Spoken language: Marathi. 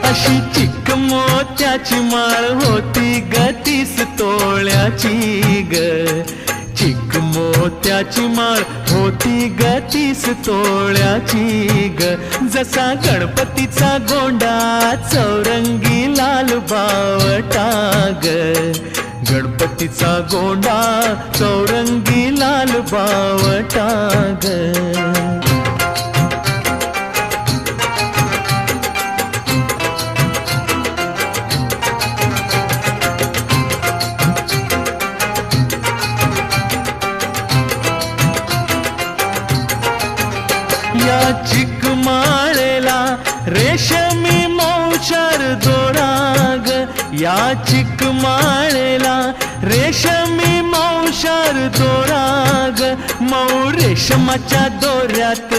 अशी चिक मोत्याची माळ होती ग 30 तोळ्याची ग, चिक मोत्याची माळ होती ग 30 तोळ्याची ग. जसा गणपतीचा गोंडा चौरंगी लाल बावटा ग, गणपतीचा गोंडा चौरंगी लाल बावटा ग. या चिकमाळेला रेशमी मौचार दोराग, या चिकमाळेला रेशमी मौचार दोराग, मऊ रेशमाच्या दोऱ्यात